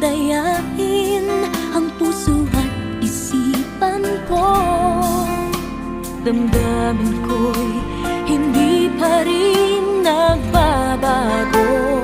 dayain ang puso at isipan ko. Damdamin ko'y hindi pa rin nagbabago.